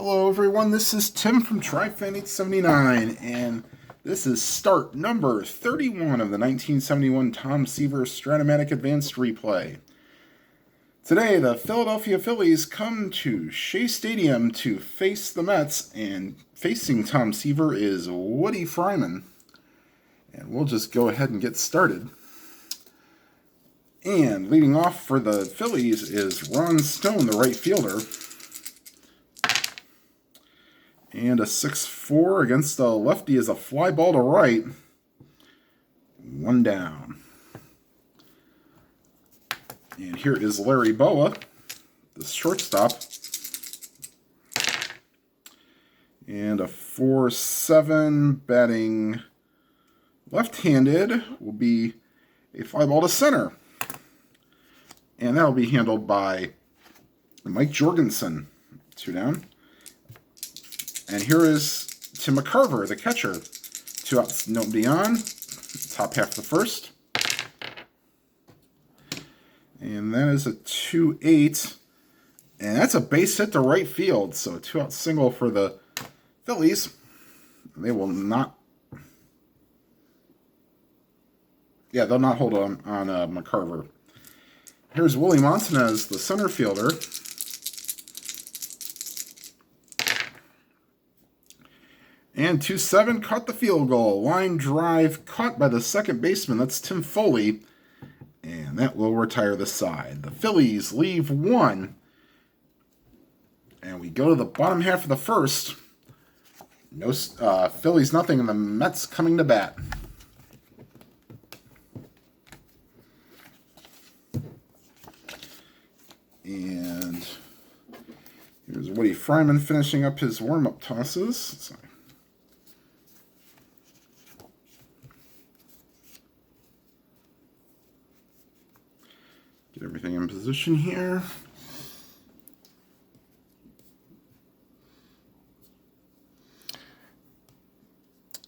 Hello everyone, this is Tim from TriFan879, and this is start number 31 of the 1971 Tom Seaver Strat-O-Matic Advanced Replay. Today, the Philadelphia Phillies come to Shea Stadium to face the Mets, and facing Tom Seaver is Woodie Fryman. And we'll just go ahead and get started. And leading off for the Phillies is Ron Stone, the right fielder. And a 6-4 against the lefty is a fly ball to right. One down. And here is Larry Boa, the shortstop. And a 4-7 batting left-handed will be a fly ball to center. And that will be handled by Mike Jorgensen. 2 down. And here is Tim McCarver, the catcher. 2 outs, nobody on. Top half of the first. And that is a 2-8. And that's a base hit to right field. So a 2-out single for the Phillies. They will not... Yeah, they'll not hold on McCarver. Here's Willie Montanez, the center fielder. And 2-7 caught the field goal. Line drive caught by the second baseman. That's Tim Foley. And that will retire the side. The Phillies leave 1. And we go to the bottom half of the first. No Phillies nothing, and the Mets coming to bat. And here's Woodie Fryman finishing up his warm-up tosses. Sorry. Get everything in position here.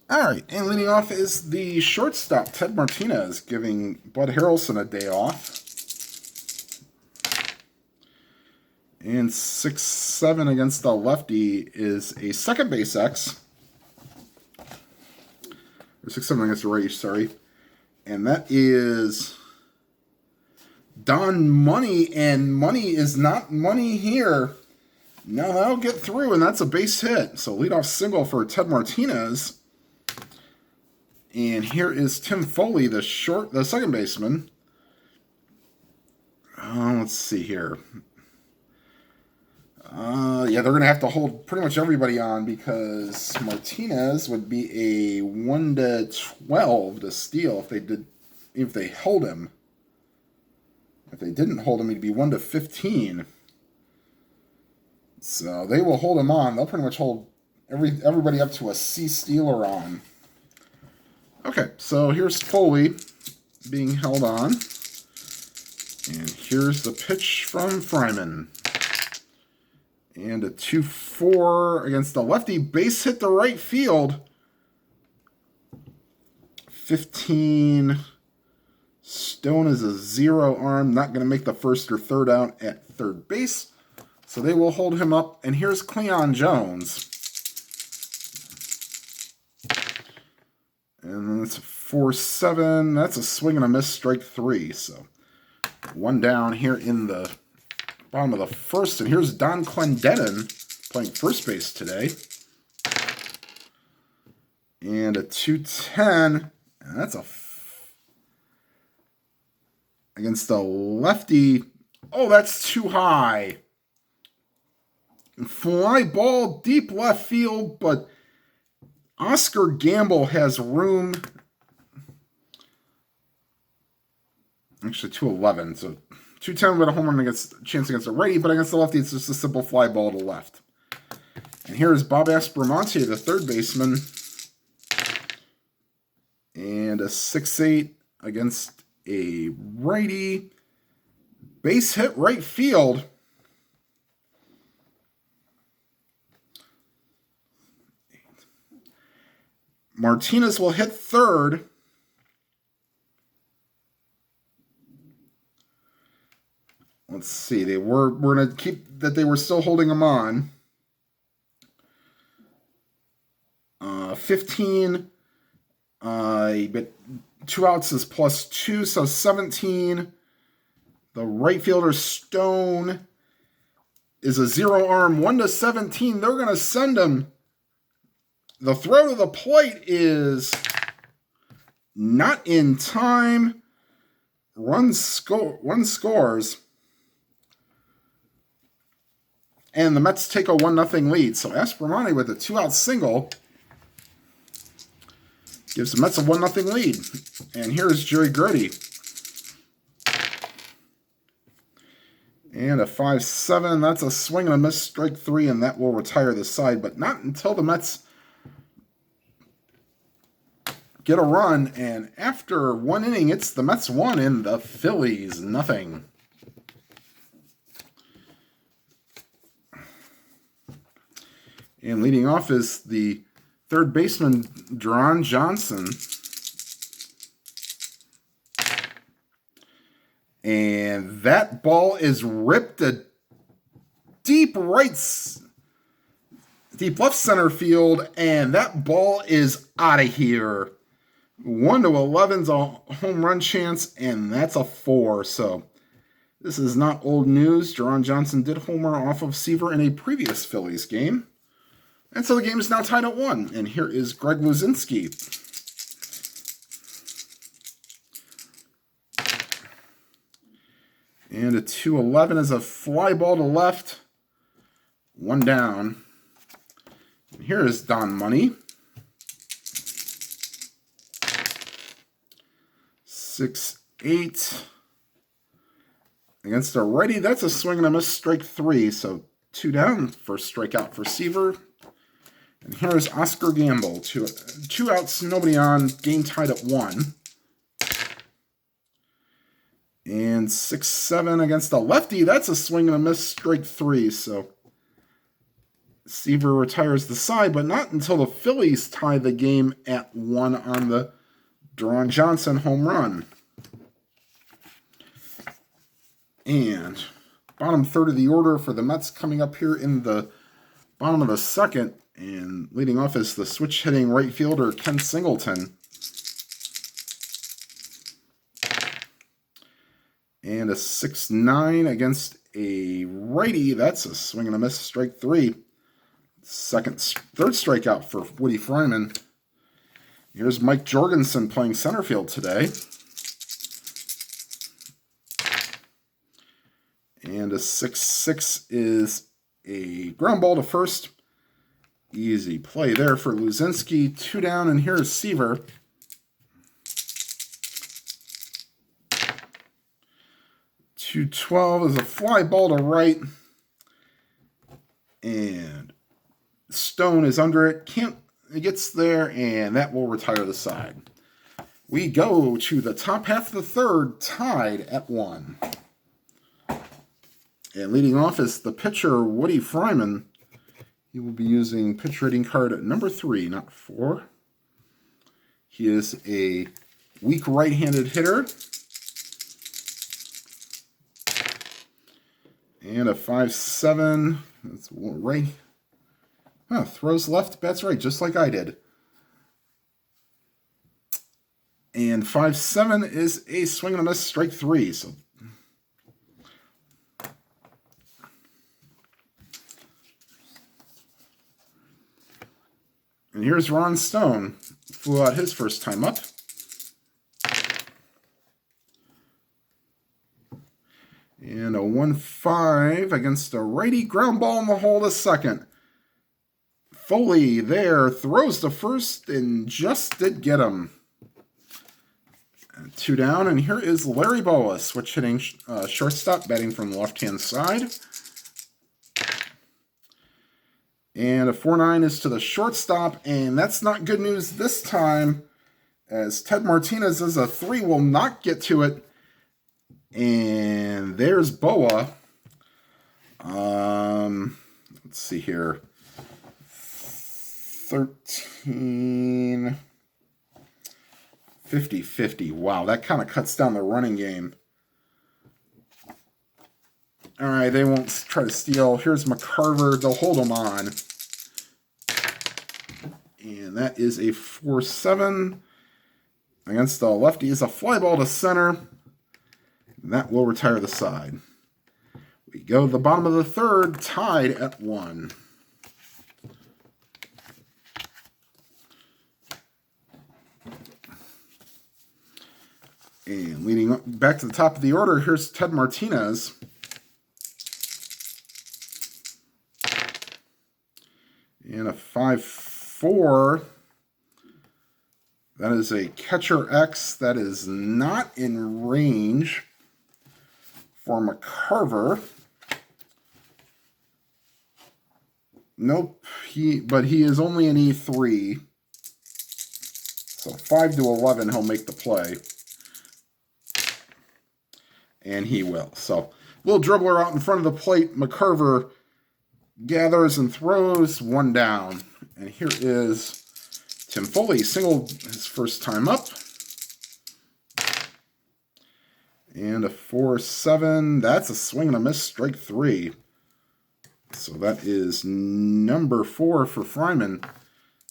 All right, and leading off is the shortstop, Ted Martinez, giving Bud Harrelson a day off. And 6-7 against the lefty is a second base X. Or 6-7 against the righty, sorry. And that is Don Money, and Money is not Money here. No, that'll get through, and that's a base hit. So leadoff single for Ted Martinez. And here is Tim Foley, the second baseman. Let's see here. Yeah, they're going to have to hold pretty much everybody on because Martinez would be a 1-12 to steal if they held him. If they didn't hold him, he'd be 1-15. So they will hold him on. They'll pretty much hold everybody up to a C stealer on. Okay, so here's Foley being held on. And here's the pitch from Fryman. And a 2-4 against the lefty. Base hit to right field. 15. Stone is a 0 arm. Not going to make the first or third out at third base. So they will hold him up. And here's Cleon Jones. And then it's a 4-7. That's a swing and a miss, strike 3. So 1 down here in the bottom of the first. And here's Don Clendenin playing first base today. And a 2-10. And that's a against the lefty. Oh, that's too high. Fly ball deep left field, but Oscar Gamble has room. Actually, 2-11. So 2-10 with a home run chance against the righty, but against the lefty, it's just a simple fly ball to left. And here is Bob Aspromonte, the third baseman. And a 6-8 against a righty. Base hit right field. Martinez will hit third. Let's see. We're going to keep that they were still holding him on. 15. But 2 outs is +2, so 17. The right fielder Stone is a 0 arm, 1-17. They're going to send him. The throw to the plate is not in time. One scores. And the Mets take a 1-0 lead. So Aspermani with a 2-out single gives the Mets a 1-0 lead. And here's Jerry Grody. And a 5-7. That's a swing and a miss, strike 3, and that will retire the side. But not until the Mets get a run. And after 1 inning, it's the Mets 1 and the Phillies 0. And leading off is the third baseman, Deron Johnson. And that ball is ripped a deep left center field, and that ball is out of here. 1-11's a home run chance, and that's a 4. So this is not old news. Deron Johnson did homer off of Seaver in a previous Phillies game. And so the game is now tied at 1. And here is Greg Luzinski. And a 2-11 is a fly ball to left. 1 down. And here is Don Money. 6-8. Against a righty, that's a swing and a miss, strike 3. So 2 down, first strikeout for Seaver. And here's Oscar Gamble. 2 outs, nobody on, game tied at 1. And 6-7 against a lefty. That's a swing and a miss, strike 3. So Seaver retires the side, but not until the Phillies tie the game at 1 on the Deron Johnson home run. And bottom third of the order for the Mets coming up here in the bottom of the second. And leading off is the switch-hitting right fielder, Ken Singleton. And a 6-9 against a righty. That's a swing and a miss, strike 3. Third strikeout for Woodie Fryman. Here's Mike Jorgensen playing center field today. And a 6-6 is a ground ball to first. Easy play there for Luzinski. 2 down, and here's Seaver. .212 is a fly ball to right. And Stone is under it. It gets there, and that will retire the side. We go to the top half of the third, tied at 1. And leading off is the pitcher, Woodie Fryman. He will be using pitch rating card at number 3, not 4. He is a weak right-handed hitter. And a 5-7. That's right. Throws left, bats right, just like I did. And 5-7 is a swing and a miss, strike 3. So and here's Ron Stone. Flew out his first time up. And a 1-5 against a righty, ground ball in the hole to second. Foley there throws to first and just did get him. 2 down, and here is Larry Boa, switch hitting shortstop, batting from the left-hand side. And a 4-9 is to the shortstop, and that's not good news this time, as Ted Martinez is a 3, will not get to it. And there's Boa. Let's see here. 13... 50-50. Wow, that kind of cuts down the running game. All right, they won't try to steal. Here's McCarver. They'll hold him on. And that is a 4-7. Against the lefty is a fly ball to center. That will retire the side. We go to the bottom of the third, tied at 1. And leading back to the top of the order, here's Ted Martinez. And a 5-4. That is a catcher X that is not in range for McCarver. Nope, but he is only an E3. So 5 to 11, he'll make the play. And he will. So, little dribbler out in front of the plate. McCarver gathers and throws, 1 down. And here is Tim Foley, singled his first time up. And a 4-7. That's a swing and a miss, strike 3. So that is number 4 for Fryman.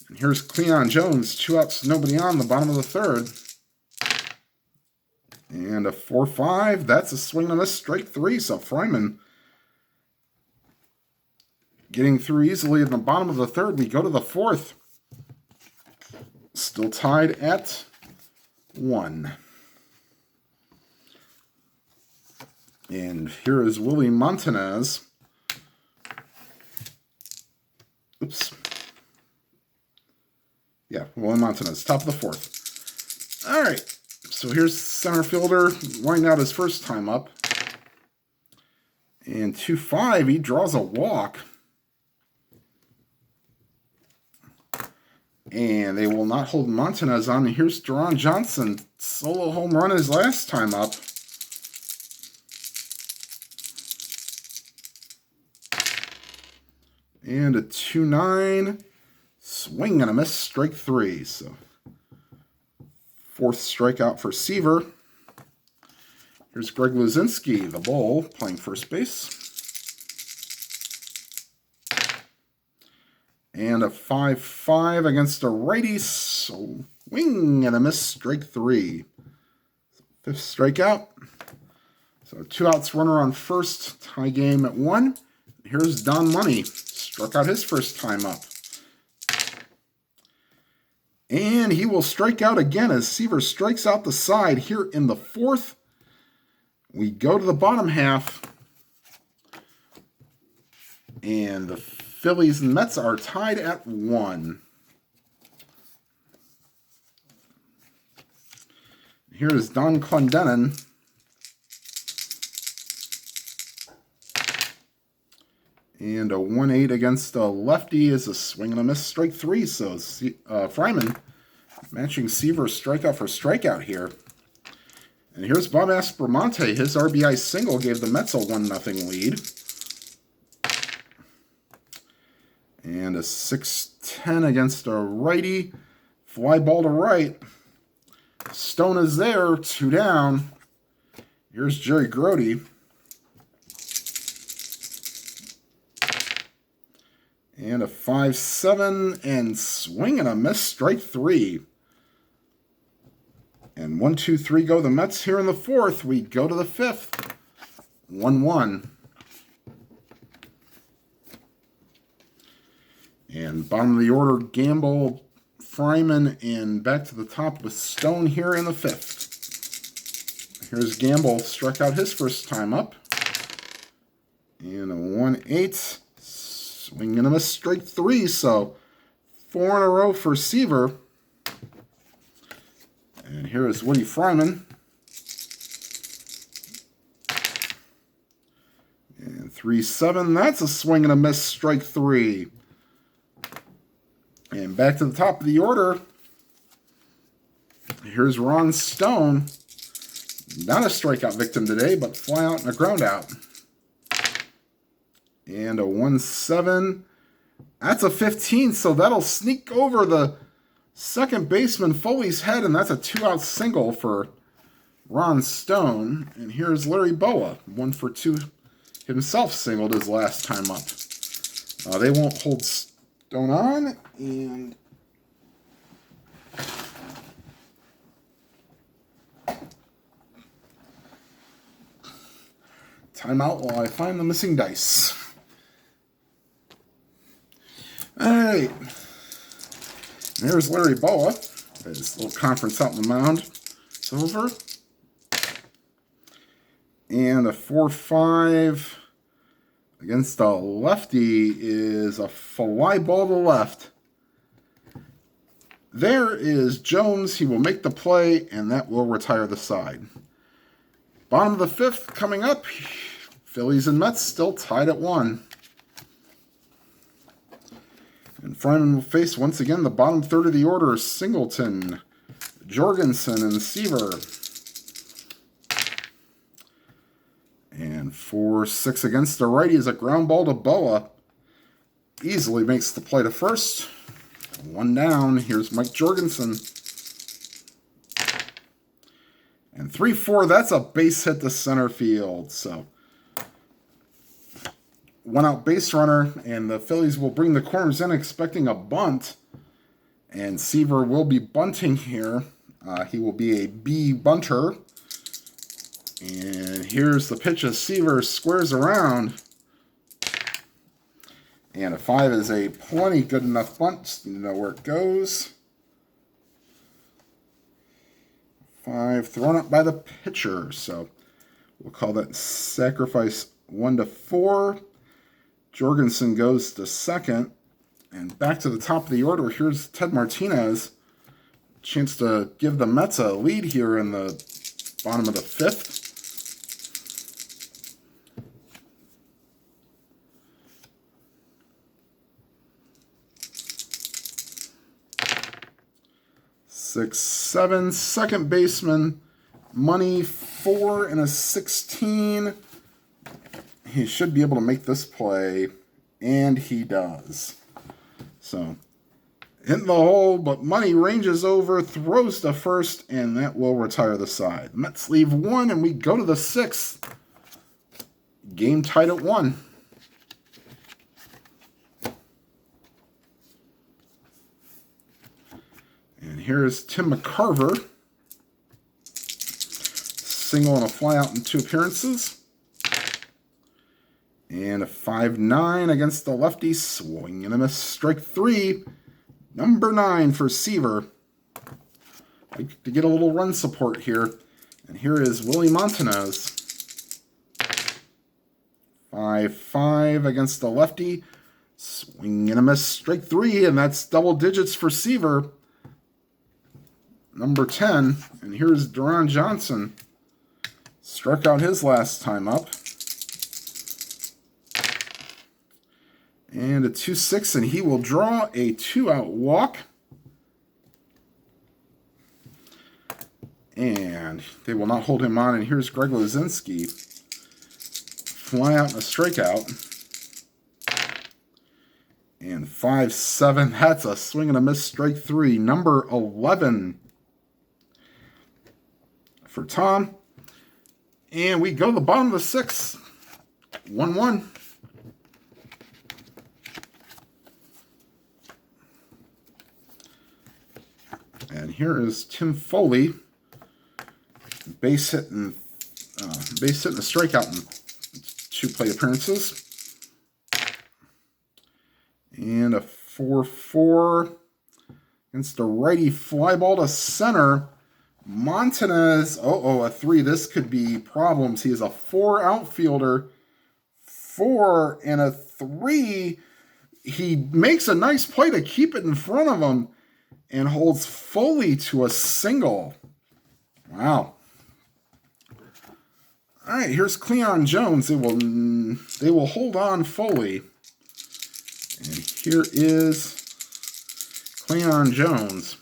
And here's Cleon Jones, 2 outs, nobody on, the bottom of the third. And a 4-5. That's a swing and a miss, strike 3. So Fryman getting through easily in the bottom of the third. We go to the fourth. Still tied at 1. And here is Willie Montanez. Oops. Yeah, Willie Montanez, top of the fourth. All right. So here's center fielder, winding out his first time up. And 2-5, he draws a walk. And they will not hold Montanez on. And here's Deron Johnson, solo home run his last time up. And a 2-9, swing and a miss, strike 3. So 4th strikeout for Seaver. Here's Greg Luzinski, the bull, playing first base. And a 5-5 against a righty, swing and a miss, strike 3. 5th strikeout. So 2 outs, runner on first, tie game at 1. Here's Don Money, struck out his first time up. And he will strike out again as Seaver strikes out the side here in the 4th. We go to the bottom half. And the Phillies and Mets are tied at 1. Here is Don Clendenin. And a 1-8 against a lefty is a swing and a miss, strike 3. So Fryman matching Seaver's strikeout for strikeout here. And here's Bob Aspromonte. His RBI single gave the Mets a 1-0 lead. And a 6-10 against a righty. Fly ball to right. Stone is there, 2 down. Here's Jerry Grody. And a 5-7 and swing and a miss, strike 3. And 1, 2, 3 go the Mets here in the 4th. We go to the 5th. 1-1. And bottom of the order, Gamble, Fryman, and back to the top with Stone here in the 5th. Here's Gamble, struck out his first time up. And a 1-8. Swing and a miss, strike 3. So 4 in a row for Seaver. And here is Woodie Fryman. And 3-7. That's a swing and a miss, strike 3. And back to the top of the order. Here's Ron Stone. Not a strikeout victim today, but fly out and a ground out. And a 1-7. That's a 15, so that'll sneak over the second baseman Foley's head, and that's a 2-out single for Ron Stone. And here's Larry Boa, 1 for 2 himself, singled his last time up. They won't hold Stone on, and Timeout while I find the missing dice. Alright. There's Larry Boa. His little conference out in the mound. It's over. And a 4-5 against a lefty is a fly ball to left. There is Jones. He will make the play, and that will retire the side. Bottom of the fifth coming up. Phillies and Mets still tied at 1. And Fryman will face once again the bottom third of the order. Singleton, Jorgensen, and Seaver. And 4-6 against the righty is a ground ball to Boa. Easily makes the play to first. 1 down. Here's Mike Jorgensen. And 3-4, that's a base hit to center field. So, 1 out base runner, and the Phillies will bring the corners in expecting a bunt. And Seaver will be bunting here. He will be a B bunter. And here's the pitch as Seaver squares around. And a 5 is a plenty good enough bunt. You know where it goes. 5 thrown up by the pitcher. So we'll call that sacrifice 1-4. Jorgensen goes to second. And back to the top of the order. Here's Ted Martinez. Chance to give the Mets a lead here in the bottom of the fifth. Six, 7, second baseman, money 4 and a 16. He should be able to make this play, and he does. So, hitting the hole, but money ranges over, throws to first, and that will retire the side. Mets leave 1, and we go to the 6th. Game tied at 1. And here's Tim McCarver. Single and a flyout in 2 appearances. And a 5-9 against the lefty. Swing and a miss. Strike 3. Number 9 for Seaver. Like to get a little run support here. And here is Willie Montanez. 5-5 against the lefty. Swing and a miss. Strike 3. And that's double digits for Seaver. Number 10, and here's Deron Johnson. Struck out his last time up. And a 2-6, and he will draw a 2-out walk. And they will not hold him on, and here's Greg Luzinski. Fly out and a strikeout. And 5-7, that's a swing and a miss, strike 3. Number 11. For Tom. And we go to the bottom of the 6th. 1-1. And here is Tim Foley. Base hit and a strikeout in 2 plate appearances. And a 4-4 against a righty fly ball to center. Montanez, a 3. This could be problems. He is a 4 outfielder. 4 and a 3. He makes a nice play to keep it in front of him and holds Foley to a single. Wow. All right, here's Cleon Jones. They will hold on Foley. And here is Cleon Jones.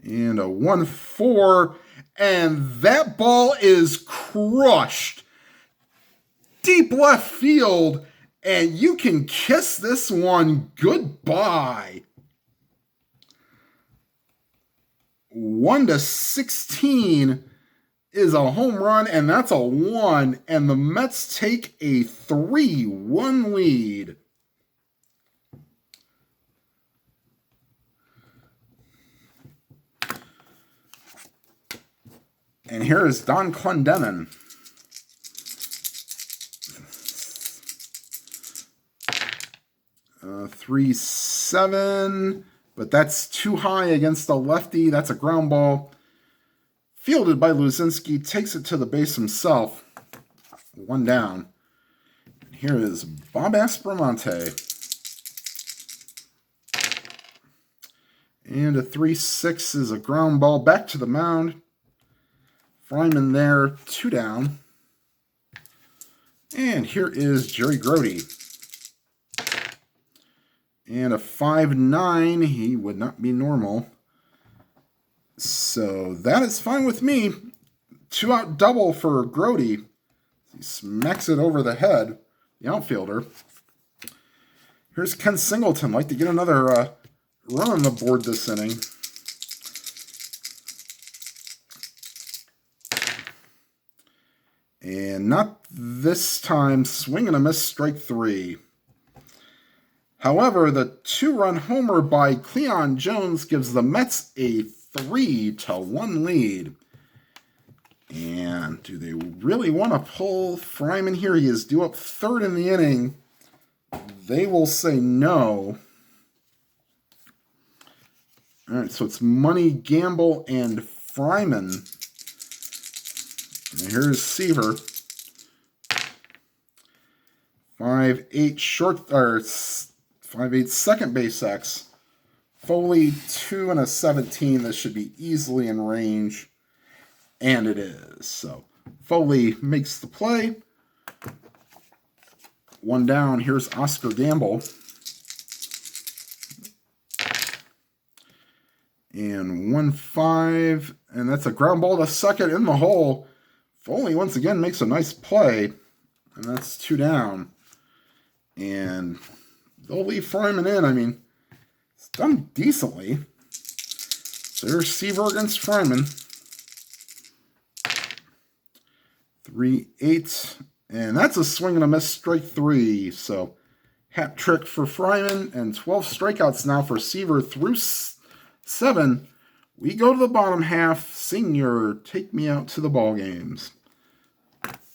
And a 1-4, and that ball is crushed. Deep left field, and you can kiss this one goodbye. 1-16 is a home run, and that's a 1, and the Mets take a 3-1 lead. And here is Don Clendenin. 3-7, but that's too high against a lefty. That's a ground ball. Fielded by Luzinski, takes it to the base himself. 1 down. Here is Bob Aspromonte. And a 3-6 is a ground ball back to the mound. Fryman there, 2 down. And here is Jerry Grody. And a 5-9, he would not be normal. So that is fine with me. 2-out double for Grody. He smacks it over the head, the outfielder. Here's Ken Singleton. Like to get another run on the board this inning. And not this time. Swing and a miss, strike 3. However, the 2-run homer by Cleon Jones gives the Mets a 3-1 lead. And do they really want to pull Fryman here? He is due up 3rd in the inning. They will say no. All right, so it's Money, Gamble, and Fryman. And here's Seaver. 5-8 short, or 5-8 second base X. Foley 2 and a 17. This should be easily in range. And it is. So Foley makes the play. 1 down. Here's Oscar Gamble. And 1-5. And that's a ground ball to second in the hole. Foley once again makes a nice play. And that's 2 down. And they'll leave Fryman in. I mean, it's done decently. So there's Seaver against Fryman. 3-8. And that's a swing and a miss, strike 3. So hat trick for Fryman. And 12 strikeouts now for Seaver through 7. We go to the bottom half. Senior, take me out to the ball games.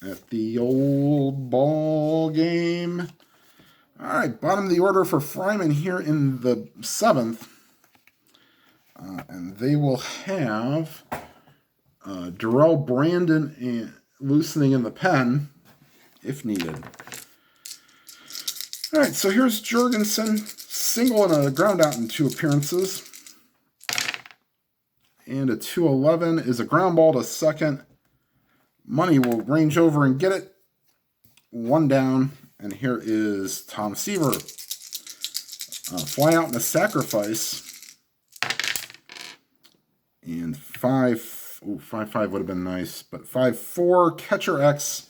At the old ball game. All right, bottom of the order for Fryman here in the 7th. And they will have Darrell Brandon and loosening in the pen, if needed. All right, so here's Jorgensen. Single and a ground out in 2 appearances. And a 2-11 is a ground ball to second. Money will range over and get it. 1 down. And here is Tom Seaver. Fly out in a sacrifice. And 5-5 would have been nice. But 5-4, catcher X.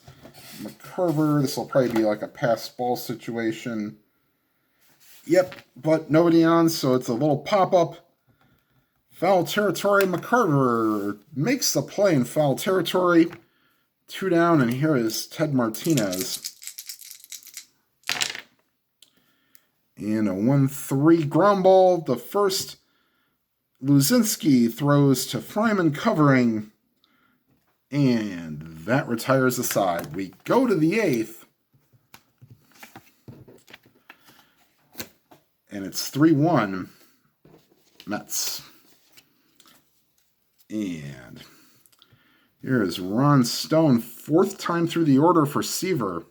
McCarver. This will probably be like a pass ball situation. Yep, but nobody on, so it's a little pop-up. Foul territory. McCarver makes the play in foul territory. 2 down, and here is Ted Martinez. And a 1-3 ground ball. The first, Luzinski throws to Fryman covering. And that retires the side. We go to the 8th. And it's 3-1 Mets. And here is Ron Stone, 4th time through the order for Seaver.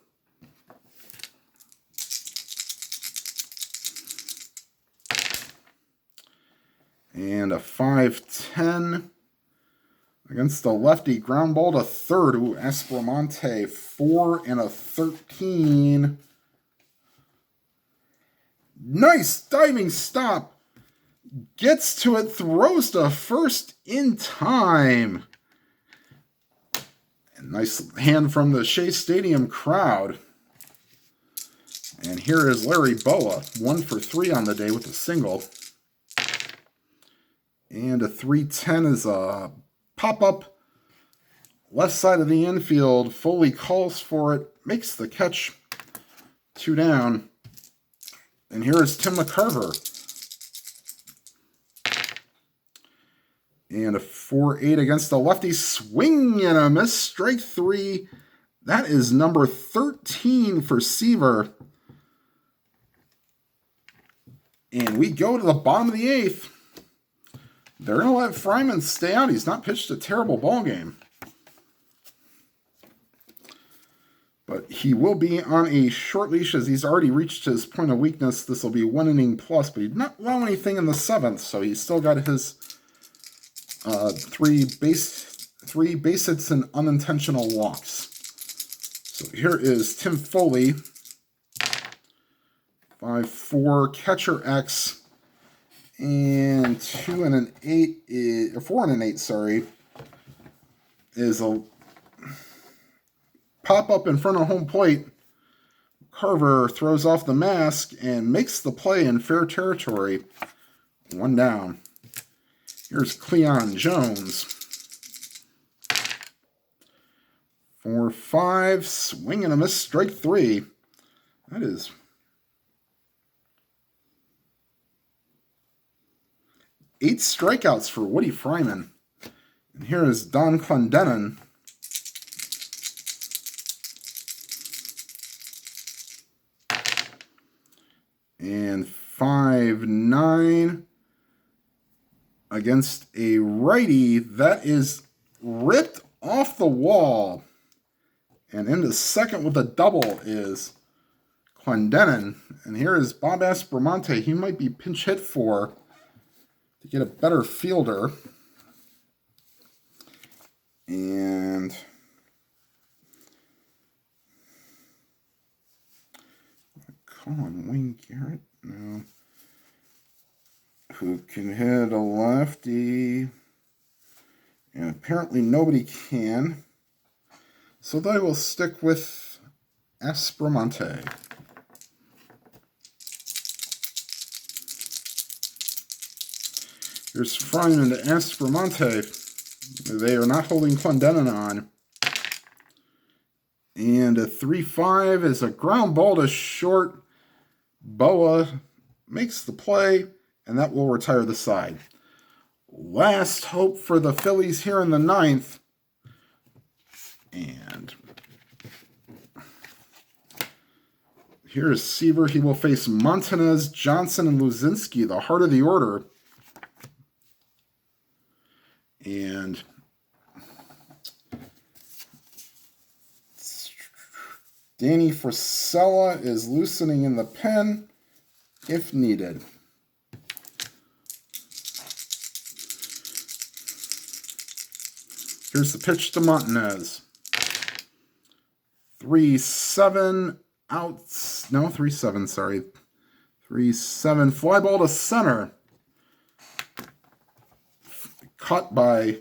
And a 5-10 against the lefty. Ground ball to 3rd. Ooh, Aspromonte, 4 and a 13. Nice diving stop. Gets to it, throws to first in time. And nice hand from the Shea Stadium crowd. And here is Larry Boa, 1 for 3 on the day with a single. And a 3-10 is a pop-up. Left side of the infield. Foley calls for it. Makes the catch. 2 down. And here is Tim McCarver. And a 4-8 against the lefty. Swing and a miss. Strike 3. That is number 13 for Seaver. And we go to the bottom of the 8th. They're going to let Fryman stay out. He's not pitched a terrible ball game. But he will be on a short leash as he's already reached his point of weakness. This will be 1 inning plus, but he did not allow anything in the 7th, so he's still got his 3 base hits and unintentional walks. So here is Tim Foley. 5-4 catcher X, and 2 and an 8 is, or 4 and an 8, sorry, is a pop up in front of home plate. Carver throws off the mask and makes the play in fair territory. 1 down. Here's Cleon Jones. 4-5, swing and a miss, strike 3. That is 8 strikeouts for Woodie Fryman. And here is Don Clendenon. And 5-9 against a righty. That is ripped off the wall. And into second with a double is Clendenon. And here is Bob Aspromonte. He might be pinch hit for to get a better fielder. And Colin Wayne Garrett, no. Who can hit a lefty? And apparently nobody can. So they will stick with Aspromonte. Here's Fryman to Aspromonte. They are not holding Clendenon on. And a 3-5 is a ground ball to short. Boa makes the play, and that will retire the side. Last hope for the Phillies here in the 9th. And here's Seaver. He will face Montanez, Johnson, and Luzinski, the heart of the order. And Danny Frisella is loosening in the pen if needed. Here's the pitch to Montanez. 3-7 outs. No, 3-7, sorry. 3-7. Fly ball to center. Caught by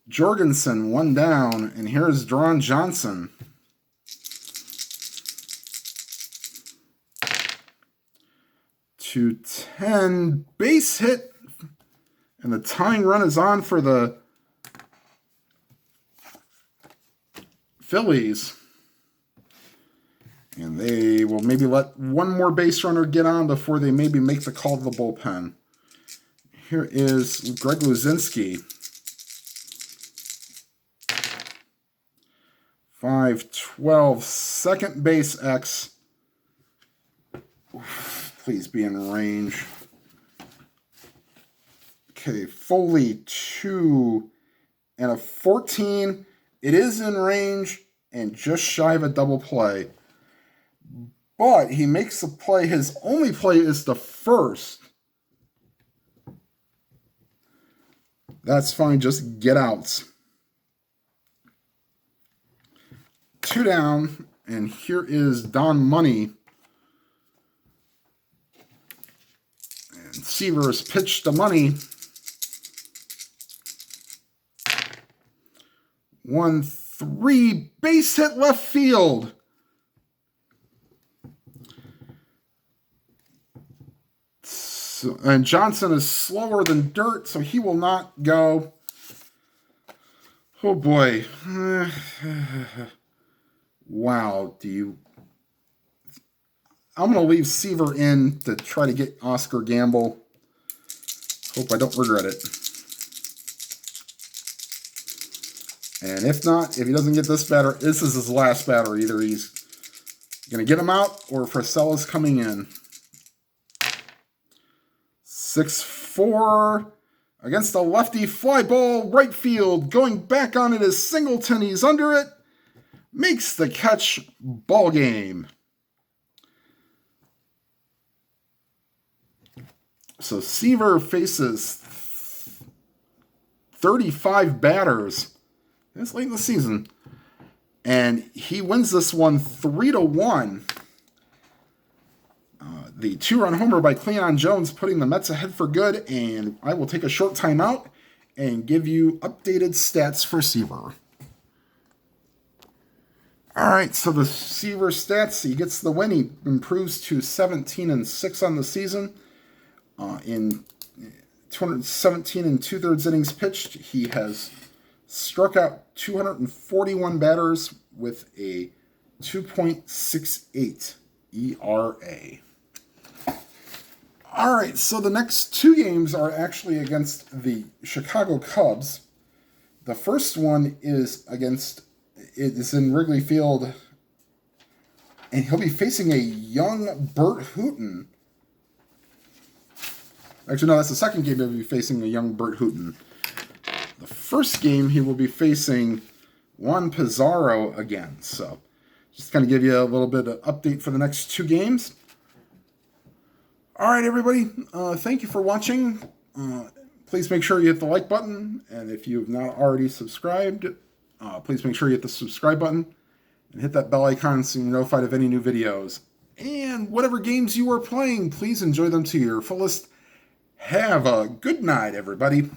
Jorgensen, 1 down. And here's Dron Johnson. 2-10. Base hit. And the tying run is on for the Phillies. And they will maybe let one more base runner get on before they maybe make the call to the bullpen. Here is Greg Luzinski. 5-12, second base X. Oof, please be in range. Okay, Foley 2 and a 14. It is in range and just shy of a double play. But he makes a play. His only play is the first. That's fine. Just get outs. 2 down. And here is Don Money. And Seaver has pitched to Money. 1-3. Base hit left field. And Johnson is slower than dirt, so he will not go. Oh boy. Wow. I'm going to leave Seaver in to try to get Oscar Gamble. Hope I don't regret it. And if not, if he doesn't get this batter, this is his last batter. Either he's going to get him out or Frisella's coming in. 6-4 against a lefty fly ball, right field. Going back on it is Singleton. He's under it. Makes the catch, ball game. So Seaver faces 35 batters. It's late in the season. And he wins this one 3-1. The 2-run homer by Cleon Jones putting the Mets ahead for good. And I will take a short timeout and give you updated stats for Seaver. All right, so the Seaver stats, he gets the win. He improves to 17-6 on the season. In 217 and 2/3 innings pitched, he has struck out 241 batters with a 2.68 ERA. All right, so the next two games are actually against the Chicago Cubs. The first one is in Wrigley Field, and he'll be facing a young Bert Hooton. Actually, no, that's the second game he'll be facing a young Bert Hooton. The first game he will be facing Juan Pizarro again. So, just kind of give you a little bit of update for the next two games. All right, everybody. Thank you for watching. Please make sure you hit the like button, and if you have not already subscribed, please make sure you hit the subscribe button and hit that bell icon so you're notified of any new videos. And whatever games you are playing, please enjoy them to your fullest. Have a good night, everybody.